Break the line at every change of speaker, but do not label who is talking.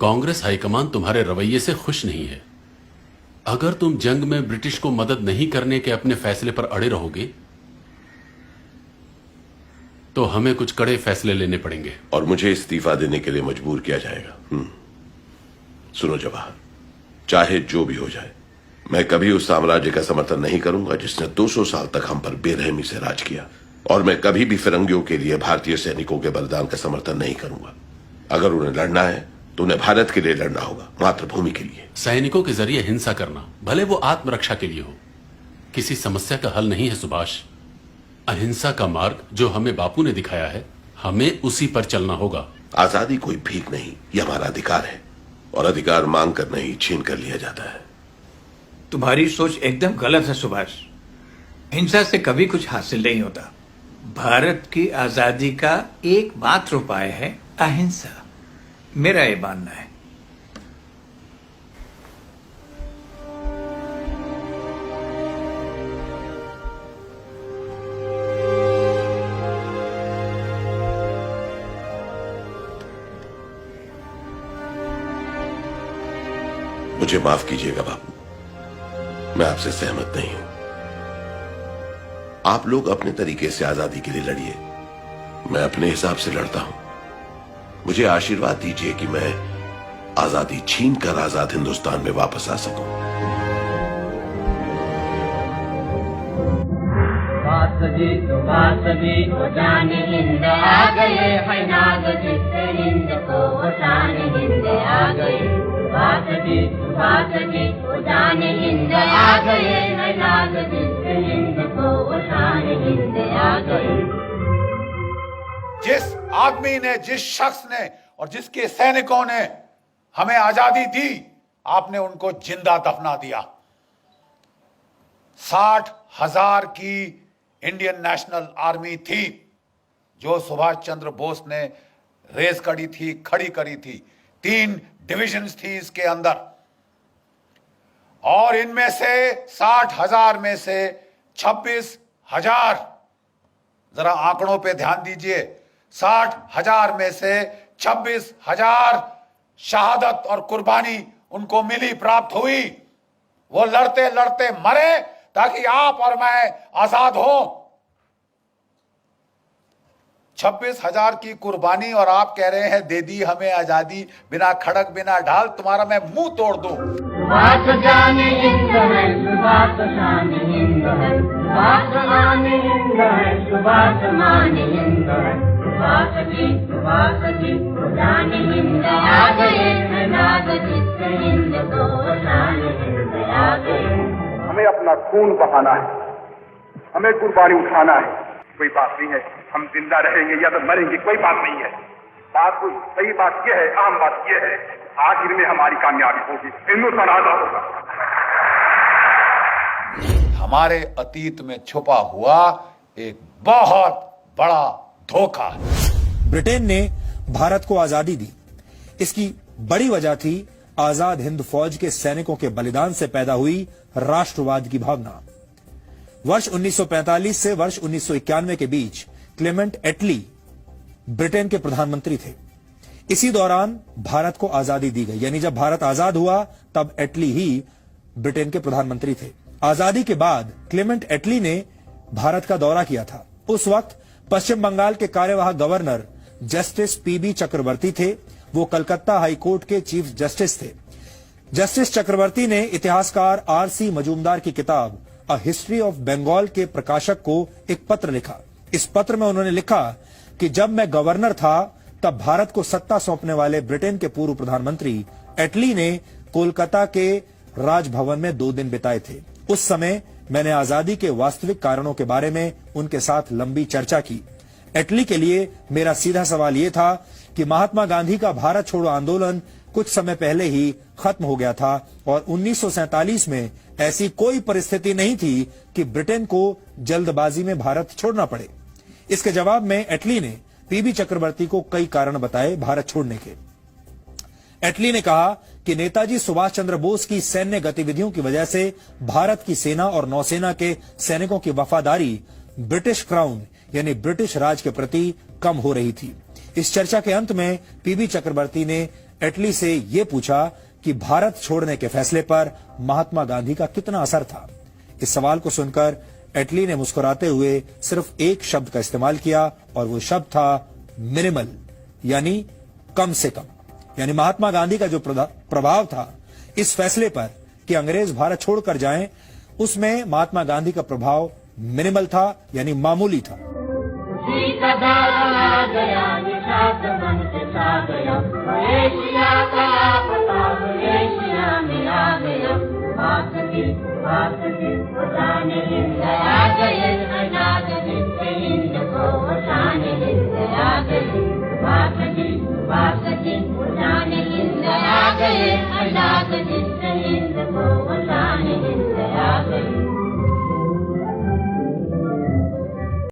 Congress high command तुम्हारे रवैये से खुश नहीं है। अगर तुम जंग में ब्रिटिश को मदद नहीं करने के अपने फैसले पर अड़े रहोगे तो हमें कुछ कड़े फैसले लेने पड़ेंगे
और मुझे इस्तीफा देने के लिए मजबूर किया जाएगा। सुनो जवाहर, चाहे जो भी हो जाए, मैं कभी उस साम्राज्य का समर्थन नहीं करूंगा जिसने 200 साल तक हम पर बेरहमी से राज किया, और मैं कभी भी फिरंगियों के लिए भारतीय सैनिकों के बलिदान का समर्थन नहीं करूंगा। अगर उन्हें लड़ना है तो उन्हें भारत के लिए लड़ना होगा, मातृभूमि के लिए।
सैनिकों के जरिए हिंसा करना, भले वो आत्मरक्षा के लिए हो, किसी समस्या का हल नहीं है सुभाष। अहिंसा का मार्ग जो हमें बापू ने दिखाया है, हमें उसी पर चलना होगा।
आजादी कोई भीख नहीं, यह हमारा अधिकार है, और अधिकार मांग कर नहीं, छीन कर लिया जाता है।
तुम्हारी सोच एकदम गलत है सुभाष। हिंसा से कभी कुछ हासिल नहीं होता। भारत की आजादी का एकमात्र उपाय है अहिंसा, मेरा ये मानना है।
मुझे माफ कीजिएगा बापू, मैं आपसे सहमत नहीं हूं। आप लोग अपने तरीके से आजादी के लिए लड़िए, मैं अपने हिसाब से लड़ता हूं। मुझे आशीर्वाद दीजिए कि मैं आजादी छीन कर आजाद हिंदुस्तान में वापस आ सकूं।
वो जाने हिंद आ गए है नाग जिससे हिंद को वो शान हिंद आ गए। वो जाने हिंद आ गए है नाग जिससे हिंद को वो शान हिंद आ गए।
जिस आदमी ने, जिस शख्स ने और जिसके सैनिकों ने हमें आजादी दी, आपने उनको जिंदा दफना दिया। 60,000 की इंडियन नेशनल आर्मी थी जो सुभाष चंद्र बोस ने रेस करी थी, खड़ी करी थी। 3 डिविजन्स थी इसके अंदर, और इनमें से 60,000 में से 26,000, जरा आंकड़ों पे ध्यान दीजिए, 60,000 में से 26,000 शहादत और कुर्बानी उनको मिली, प्राप्त हुई। वो लड़ते लड़ते मरे ताकि आप और मैं आजाद हो। 26,000 की कुर्बानी, और आप कह रहे हैं दे दी हमें आजादी, बिना खड़क बिना ढाल। तुम्हारा मैं मुंह तोड़ दूं।
सुभाष जाने हिंद है, सुभाष शान हिंद है, सुभाष मान हिंद है, सुभाष मान हिंद है। सुभाष जी वो जाने हिंद आ गए है नाग जिससे हिंद को शान हिंद आ गए।
हमें अपना खून बहाना है, हमें कुर्बानी उठाना है। कोई बात नहीं है, हम जिंदा रहेंगे या तो मरेंगे, कोई बात नहीं है। सही बात यह है, अहम बात यह है, आखिर में हमारी कामयाबी होगी, हिंदुस्तान आजाद होगा।
हमारे अतीत में छुपा हुआ एक बहुत बड़ा धोखा है।
ब्रिटेन ने भारत को आजादी दी, इसकी बड़ी वजह थी आजाद हिंद फौज के सैनिकों के बलिदान से पैदा हुई राष्ट्रवाद की भावना। वर्ष 1945 से वर्ष 1991 के बीच क्लेमेंट एटली ब्रिटेन के प्रधानमंत्री थे। इसी दौरान भारत को आजादी दी गई, यानी जब भारत आजाद हुआ तब एटली ही ब्रिटेन के प्रधानमंत्री थे। आजादी के बाद क्लेमेंट एटली ने भारत का दौरा किया था। उस वक्त पश्चिम बंगाल के कार्यवाहक गवर्नर जस्टिस पीबी चक्रवर्ती थे। वो कलकत्ता हाईकोर्ट के चीफ जस्टिस थे। जस्टिस चक्रवर्ती ने इतिहासकार आरसी मजूमदार की किताब अ हिस्ट्री ऑफ बंगाल के प्रकाशक को एक पत्र लिखा। इस पत्र में उन्होंने लिखा कि जब मैं गवर्नर था तब भारत को सत्ता सौंपने वाले ब्रिटेन के पूर्व प्रधानमंत्री एटली ने कोलकाता के राजभवन में 2 दिन बिताए थे। उस समय मैंने आजादी के वास्तविक कारणों के बारे में उनके साथ लंबी चर्चा की। एटली के लिए मेरा सीधा सवाल यह था कि महात्मा गांधी का भारत छोड़ो आंदोलन कुछ समय पहले ही खत्म हो गया था और 1947 में ऐसी कोई परिस्थिति नहीं थी कि ब्रिटेन को जल्दबाजी में भारत छोड़ना पड़े। इसके जवाब में एटली ने पीबी चक्रवर्ती को कई कारण बताए भारत छोड़ने के। एटली ने कहा कि नेताजी सुभाष चंद्र बोस की सैन्य गतिविधियों की वजह से भारत की सेना और नौसेना के सैनिकों की वफादारी ब्रिटिश क्राउन यानी ब्रिटिश राज के प्रति कम हो रही थी। इस चर्चा के अंत में पीबी चक्रवर्ती ने एटली से यह पूछा कि भारत छोड़ने के फैसले पर महात्मा गांधी का कितना असर था। इस सवाल को सुनकर एटली ने मुस्कुराते हुए सिर्फ एक शब्द का इस्तेमाल किया और वो शब्द था मिनिमल, यानी कम से कम। यानी महात्मा गांधी का जो प्रभाव था इस फैसले पर कि अंग्रेज भारत छोड़कर जाएं, उसमें महात्मा गांधी का प्रभाव मिनिमल था, यानी मामूली था।
खुशी का